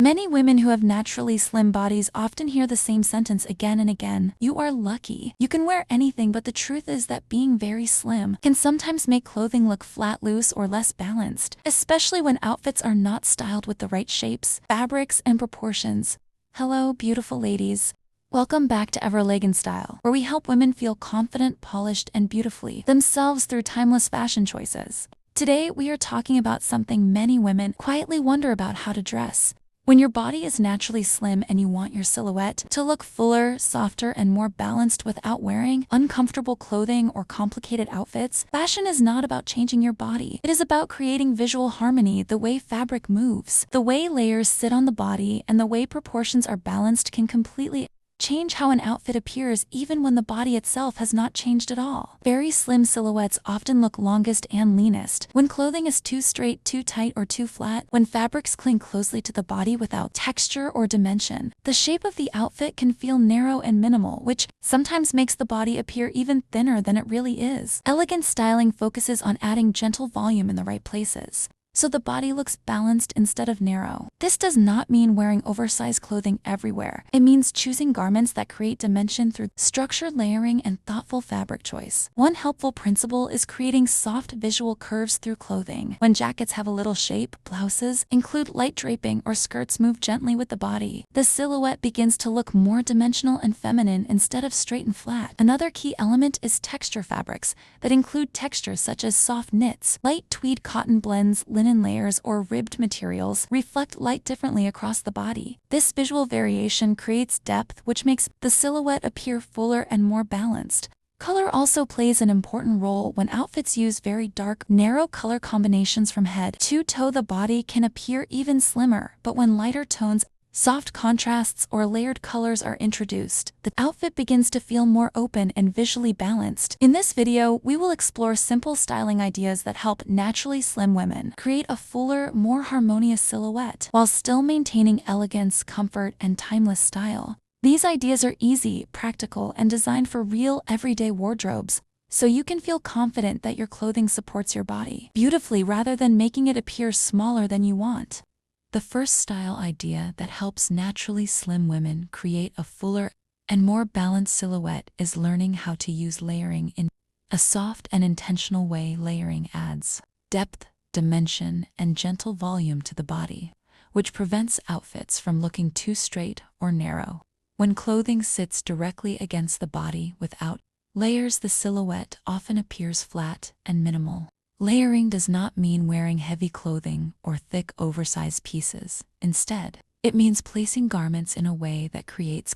Many women who have naturally slim bodies often hear the same sentence again and again: "You are lucky. You can wear anything," but the truth is that being very slim can sometimes make clothing look flat, loose, or less balanced, especially when outfits are not styled with the right shapes, fabrics, and proportions. Hello, beautiful ladies. Welcome back to Everlegan Style, where we help women feel confident, polished, and beautifully themselves through timeless fashion choices. Today, we are talking about something many women quietly wonder about: how to dress. When your body is naturally slim and you want your silhouette to look fuller, softer, and more balanced without wearing uncomfortable clothing or complicated outfits, fashion is not about changing your body. It is about creating visual harmony. The way fabric moves, the way layers sit on the body, and the way proportions are balanced can completely change how an outfit appears, even when the body itself has not changed at all. Very slim silhouettes often look longest and leanest when clothing is too straight, too tight, or too flat. When fabrics cling closely to the body without texture or dimension, the shape of the outfit can feel narrow and minimal, which sometimes makes the body appear even thinner than it really is. Elegant styling focuses on adding gentle volume in the right places, so the body looks balanced instead of narrow. This does not mean wearing oversized clothing everywhere. It means choosing garments that create dimension through structured layering and thoughtful fabric choice. One helpful principle is creating soft visual curves through clothing. When jackets have a little shape, blouses include light draping, or skirts move gently with the body, the silhouette begins to look more dimensional and feminine instead of straight and flat. Another key element is texture fabrics that include textures such as soft knits, light tweed cotton blends, linen layers, or ribbed materials reflect light differently across the body. This visual variation creates depth, which makes the silhouette appear fuller and more balanced. Color also plays an important role. When outfits use very dark, narrow color combinations from head to toe, the body can appear even slimmer, but when lighter tones, soft contrasts, or layered colors are introduced, the outfit begins to feel more open and visually balanced. In this video, we will explore simple styling ideas that help naturally slim women create a fuller, more harmonious silhouette while still maintaining elegance, comfort, and timeless style. These ideas are easy, practical, and designed for real, everyday wardrobes, so you can feel confident that your clothing supports your body beautifully rather than making it appear smaller than you want. The first style idea that helps naturally slim women create a fuller and more balanced silhouette is learning how to use layering in a soft and intentional way. Layering adds depth, dimension, and gentle volume to the body, which prevents outfits from looking too straight or narrow. When clothing sits directly against the body without layers, the silhouette often appears flat and minimal. Layering does not mean wearing heavy clothing or thick, oversized pieces. Instead, it means placing garments in a way that creates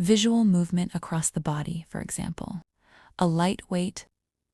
visual movement across the body. For example, a lightweight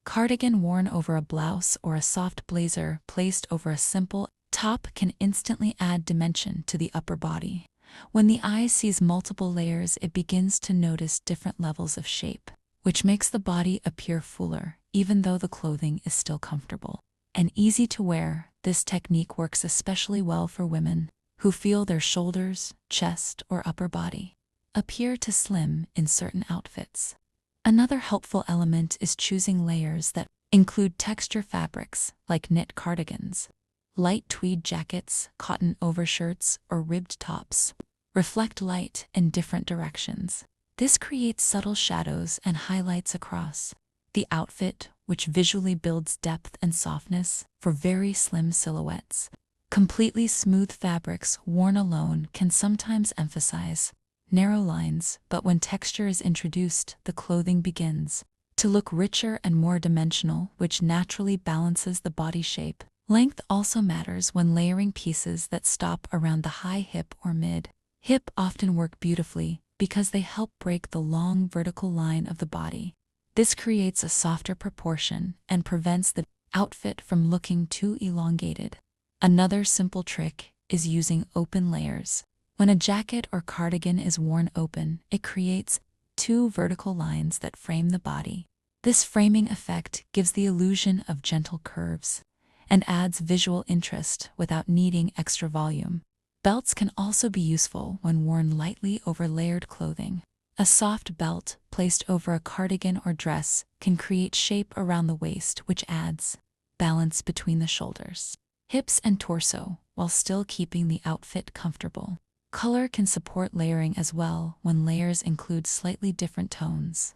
cardigan worn over a blouse or a soft blazer placed over a simple top can instantly add dimension to the upper body. When the eye sees multiple layers, it begins to notice different levels of shape, which makes the body appear fuller, even though the clothing is still comfortable and easy to wear. This technique works especially well for women who feel their shoulders, chest, or upper body appear too slim in certain outfits. Another helpful element is choosing layers that include texture fabrics like knit cardigans, light tweed jackets, cotton overshirts, or ribbed tops. Reflect light in different directions. This creates subtle shadows and highlights across the outfit, which visually builds depth and softness for very slim silhouettes. Completely smooth fabrics worn alone can sometimes emphasize narrow lines, but when texture is introduced, the clothing begins to look richer and more dimensional, which naturally balances the body shape. Length also matters when layering. Pieces that stop around the high hip or mid-hip often work beautifully because they help break the long vertical line of the body. This creates a softer proportion and prevents the outfit from looking too elongated. Another simple trick is using open layers. When a jacket or cardigan is worn open, it creates two vertical lines that frame the body. This framing effect gives the illusion of gentle curves and adds visual interest without needing extra volume. Belts can also be useful when worn lightly over layered clothing. A soft belt placed over a cardigan or dress can create shape around the waist, which adds balance between the shoulders, hips, and torso while still keeping the outfit comfortable. Color can support layering as well when layers include slightly different tones.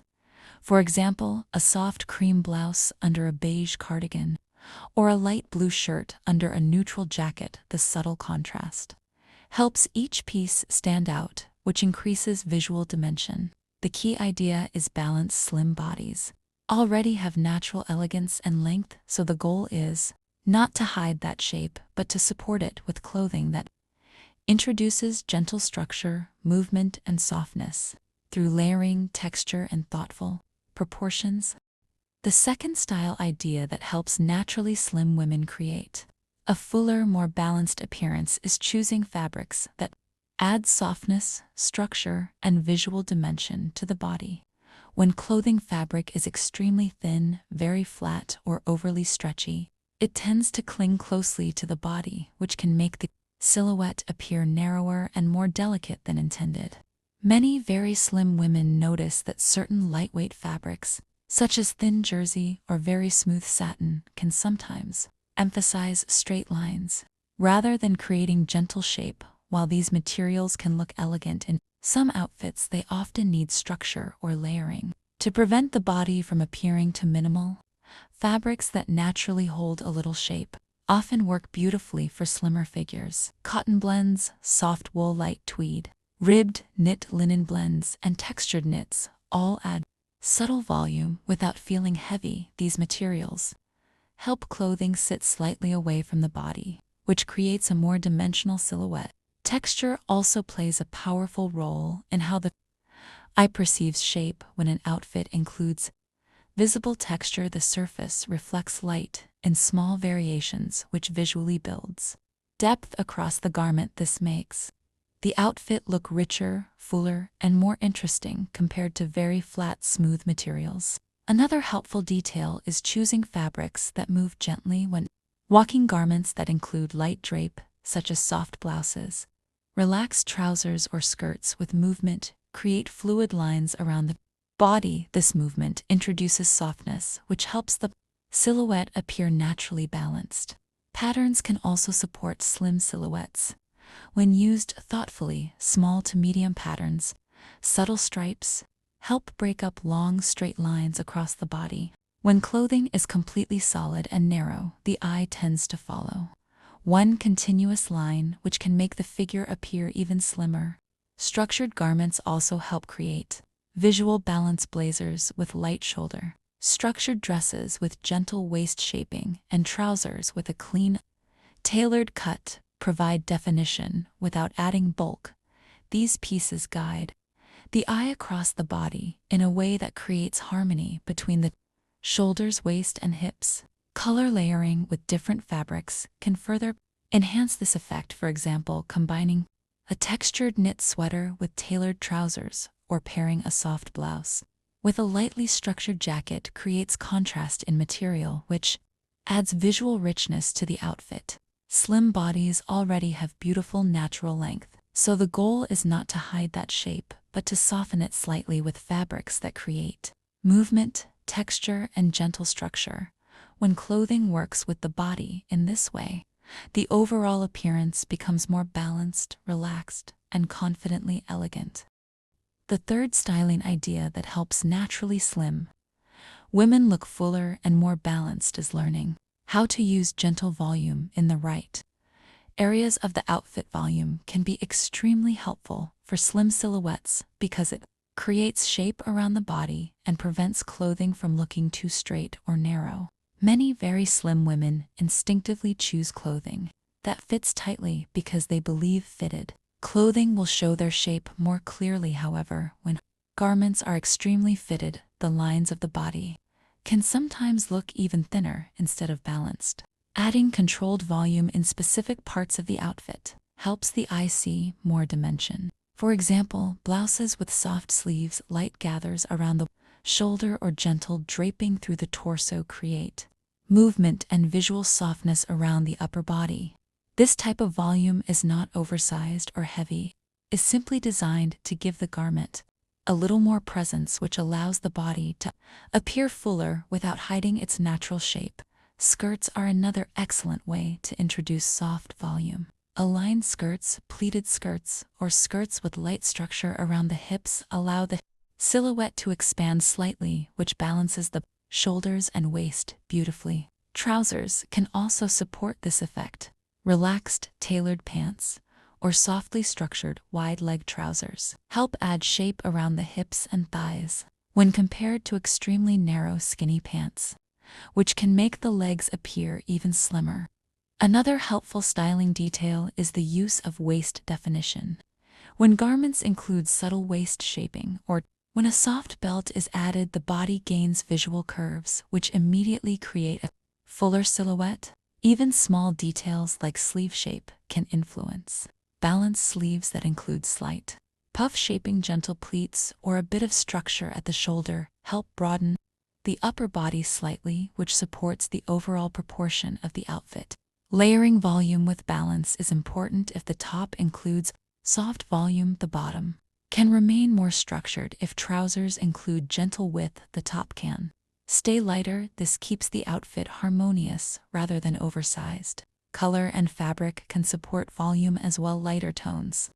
For example, a soft cream blouse under a beige cardigan, or a light blue shirt under a neutral jacket. The subtle contrast helps each piece stand out, which increases visual dimension. The key idea is balance. Slim bodies already have natural elegance and length, so the goal is not to hide that shape, but to support it with clothing that introduces gentle structure, movement, and softness through layering, texture, and thoughtful proportions. The second style idea that helps naturally slim women create a fuller, more balanced appearance is choosing fabrics that add softness, structure, and visual dimension to the body. When clothing fabric is extremely thin, very flat, or overly stretchy, it tends to cling closely to the body, which can make the silhouette appear narrower and more delicate than intended. Many very slim women notice that certain lightweight fabrics, such as thin jersey or very smooth satin, can sometimes emphasize straight lines rather than creating gentle shape. While these materials can look elegant in some outfits, they often need structure or layering to prevent the body from appearing too minimal. Fabrics that naturally hold a little shape often work beautifully for slimmer figures. Cotton blends, soft wool, light tweed, ribbed knit linen blends, and textured knits all add subtle volume without feeling heavy. These materials help clothing sit slightly away from the body, which creates a more dimensional silhouette. Texture also plays a powerful role in how the eye perceives shape. When an outfit includes visible texture, the surface reflects light in small variations, which visually builds depth across the garment. This makes the outfit look richer, fuller, and more interesting compared to very flat, smooth materials. Another helpful detail is choosing fabrics that move gently when walking. Garments that include light drape, such as soft blouses, relaxed trousers, or skirts with movement, create fluid lines around the body. This movement introduces softness, which helps the silhouette appear naturally balanced. Patterns can also support slim silhouettes when used thoughtfully. Small to medium patterns, subtle stripes, help break up long, straight lines across the body. When clothing is completely solid and narrow, the eye tends to follow one continuous line, which can make the figure appear even slimmer. Structured garments also help create visual balance. Blazers with light shoulder, structured dresses with gentle waist shaping, and trousers with a clean, tailored cut provide definition without adding bulk. These pieces guide the eye across the body in a way that creates harmony between the shoulders, waist, and hips. Color layering with different fabrics can further enhance this effect. For example, combining a textured knit sweater with tailored trousers, or pairing a soft blouse with a lightly structured jacket creates contrast in material, which adds visual richness to the outfit. Slim bodies already have beautiful natural length, so the goal is not to hide that shape, but to soften it slightly with fabrics that create movement, texture, and gentle structure. When clothing works with the body in this way, the overall appearance becomes more balanced, relaxed, and confidently elegant. The third styling idea that helps naturally slim women look fuller and more balanced is learning how to use gentle volume in the right areas of the outfit. Volume can be extremely helpful for slim silhouettes because it creates shape around the body and prevents clothing from looking too straight or narrow. Many very slim women instinctively choose clothing that fits tightly because they believe fitted clothing will show their shape more clearly. However, when garments are extremely fitted, the lines of the body can sometimes look even thinner instead of balanced. Adding controlled volume in specific parts of the outfit helps the eye see more dimension. For example, blouses with soft sleeves, light gathers around the shoulder, or gentle draping through the torso create movement and visual softness around the upper body. This type of volume is not oversized or heavy, is simply designed to give the garment a little more presence, which allows the body to appear fuller without hiding its natural shape. Skirts are another excellent way to introduce soft volume. Aligned skirts, pleated skirts, or skirts with light structure around the hips allow the silhouette to expand slightly, which balances the shoulders and waist beautifully. Trousers can also support this effect. Relaxed, tailored pants, or softly structured wide-leg trousers help add shape around the hips and thighs when compared to extremely narrow, skinny pants, which can make the legs appear even slimmer. Another helpful styling detail is the use of waist definition. When garments include subtle waist shaping or when a soft belt is added, the body gains visual curves, which immediately create a fuller silhouette. Even small details like sleeve shape can influence. Balanced sleeves that include slight puff shaping, gentle pleats, or a bit of structure at the shoulder help broaden the upper body slightly, which supports the overall proportion of the outfit. Layering volume with balance is important. If the top includes soft volume, the bottom can remain more structured. If trousers include gentle width, the top can stay lighter. This keeps the outfit harmonious rather than oversized. Color and fabric can support volume as well. Lighter tones,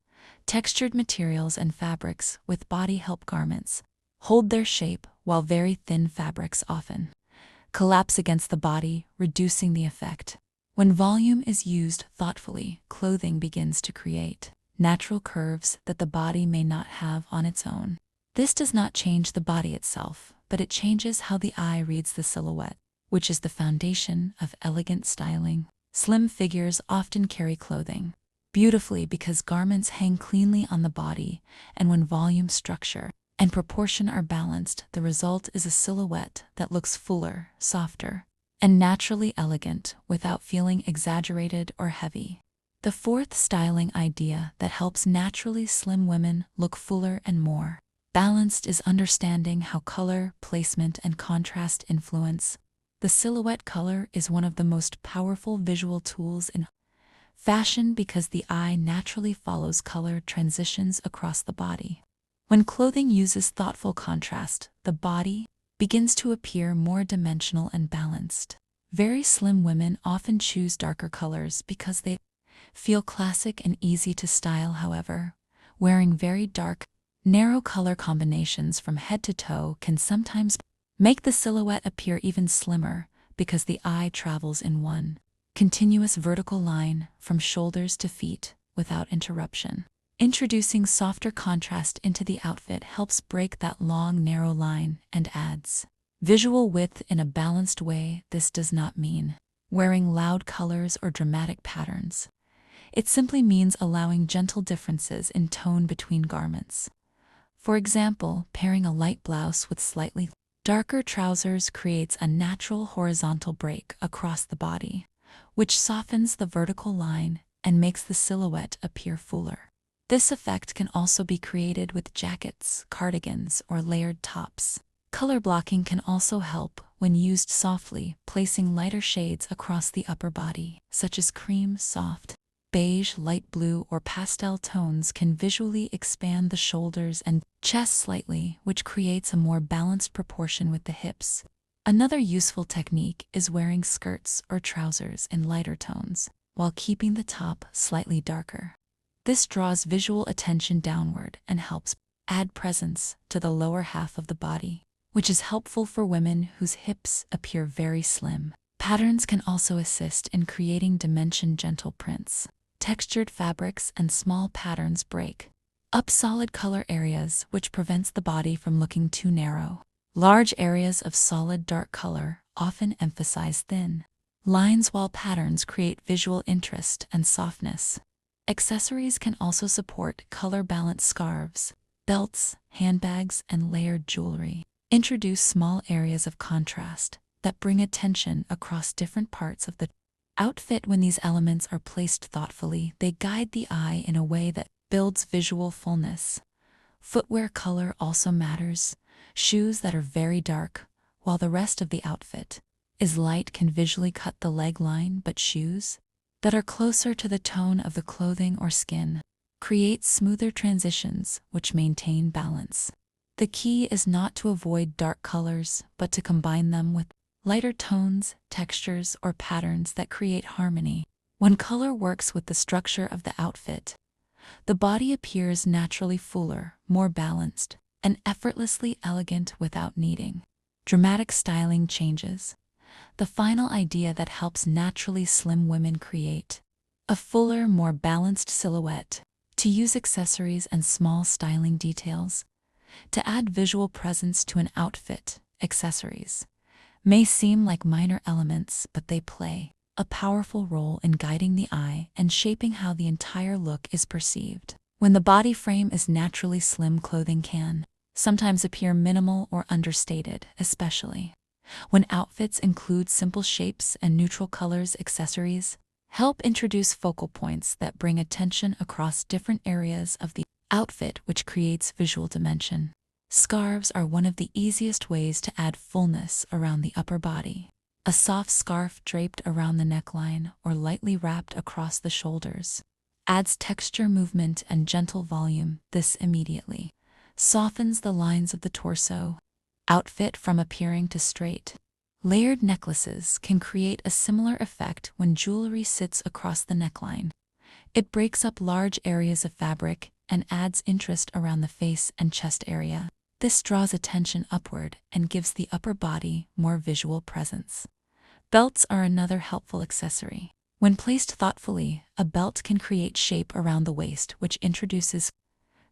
textured materials and fabrics with body help garments hold their shape, while very thin fabrics often collapse against the body, reducing the effect. When volume is used thoughtfully, clothing begins to create natural curves that the body may not have on its own. This does not change the body itself, but it changes how the eye reads the silhouette, which is the foundation of elegant styling. Slim figures often carry clothing beautifully because garments hang cleanly on the body, and when volume, structure, and proportion are balanced, the result is a silhouette that looks fuller, softer, and naturally elegant without feeling exaggerated or heavy. The fourth styling idea that helps naturally slim women look fuller and more balanced is understanding how color, placement, and contrast influence the silhouette. Color is one of the most powerful visual tools in fashion because the eye naturally follows color transitions across the body. When clothing uses thoughtful contrast, the body begins to appear more dimensional and balanced. Very slim women often choose darker colors because they feel classic and easy to style. However, wearing very dark, narrow color combinations from head to toe can sometimes make the silhouette appear even slimmer because the eye travels in one continuous vertical line from shoulders to feet without interruption. Introducing softer contrast into the outfit helps break that long, narrow line and adds visual width in a balanced way. This does not mean wearing loud colors or dramatic patterns. It simply means allowing gentle differences in tone between garments. For example, pairing a light blouse with slightly darker trousers creates a natural horizontal break across the body, which softens the vertical line and makes the silhouette appear fuller. This effect can also be created with jackets, cardigans, or layered tops. Color blocking can also help when used softly, placing lighter shades across the upper body, such as cream, soft, beige, light blue, or pastel tones can visually expand the shoulders and chest slightly, which creates a more balanced proportion with the hips. Another useful technique is wearing skirts or trousers in lighter tones, while keeping the top slightly darker. This draws visual attention downward and helps add presence to the lower half of the body, which is helpful for women whose hips appear very slim. Patterns can also assist in creating gentle prints. Textured fabrics and small patterns break up solid color areas, which prevents the body from looking too narrow. Large areas of solid dark color often emphasize thin lines, while patterns create visual interest and softness. Accessories can also support color-balanced scarves, belts, handbags, and layered jewelry. Introduce small areas of contrast that bring attention across different parts of the outfit. When these elements are placed thoughtfully, they guide the eye in a way that builds visual fullness. Footwear color also matters. Shoes that are very dark, while the rest of the outfit is light, can visually cut the leg line, but shoes that are closer to the tone of the clothing or skin create smoother transitions, which maintain balance. The key is not to avoid dark colors, but to combine them with lighter tones, textures, or patterns that create harmony. When color works with the structure of the outfit, the body appears naturally fuller, more balanced, and effortlessly elegant without needing dramatic styling changes. The final idea that helps naturally slim women create a fuller, more balanced silhouette. To use accessories and small styling details to add visual presence to an outfit. Accessories may seem like minor elements, but they play a powerful role in guiding the eye and shaping how the entire look is perceived. When the body frame is naturally slim, clothing can sometimes appear minimal or understated, especially when outfits include simple shapes and neutral colors. Accessories help introduce focal points that bring attention across different areas of the outfit, which creates visual dimension. Scarves are one of the easiest ways to add fullness around the upper body. A soft scarf draped around the neckline or lightly wrapped across the shoulders adds texture, movement, and gentle volume. This immediately softens the lines of the torso. Outfit from appearing to straight. Layered necklaces can create a similar effect when jewelry sits across the neckline. It breaks up large areas of fabric and adds interest around the face and chest area. This draws attention upward and gives the upper body more visual presence. Belts are another helpful accessory. When placed thoughtfully, a belt can create shape around the waist, which introduces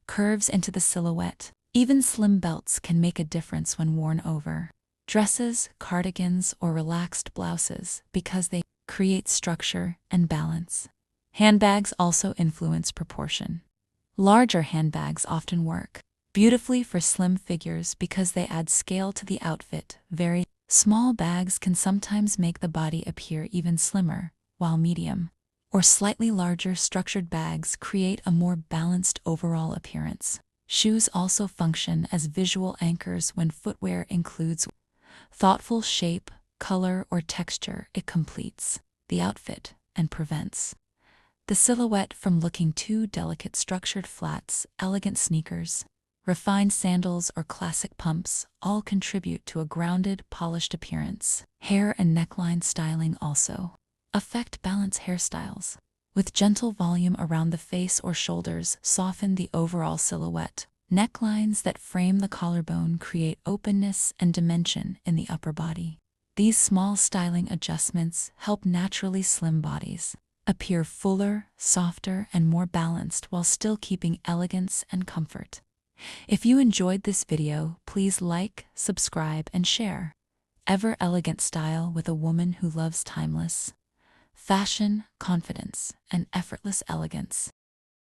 curves into the silhouette. Even slim belts can make a difference when worn over dresses, cardigans, or relaxed blouses because they create structure and balance. Handbags also influence proportion. Larger handbags often work beautifully for slim figures because they add scale to the outfit. Very small bags can sometimes make the body appear even slimmer, while medium or slightly larger structured bags create a more balanced overall appearance. Shoes also function as visual anchors when footwear includes thoughtful shape, color, or texture. It completes the outfit and prevents the silhouette from looking too delicate. Structured flats, elegant sneakers, refined sandals, or classic pumps all contribute to a grounded, polished appearance. Hair and neckline styling also affect balance. Hairstyles with gentle volume around the face or shoulders soften the overall silhouette. Necklines that frame the collarbone create openness and dimension in the upper body. These small styling adjustments help naturally slim bodies appear fuller, softer, and more balanced while still keeping elegance and comfort. If you enjoyed this video, please like, subscribe, and share. Ever elegant style with a woman who loves timeless fashion, confidence, and effortless elegance.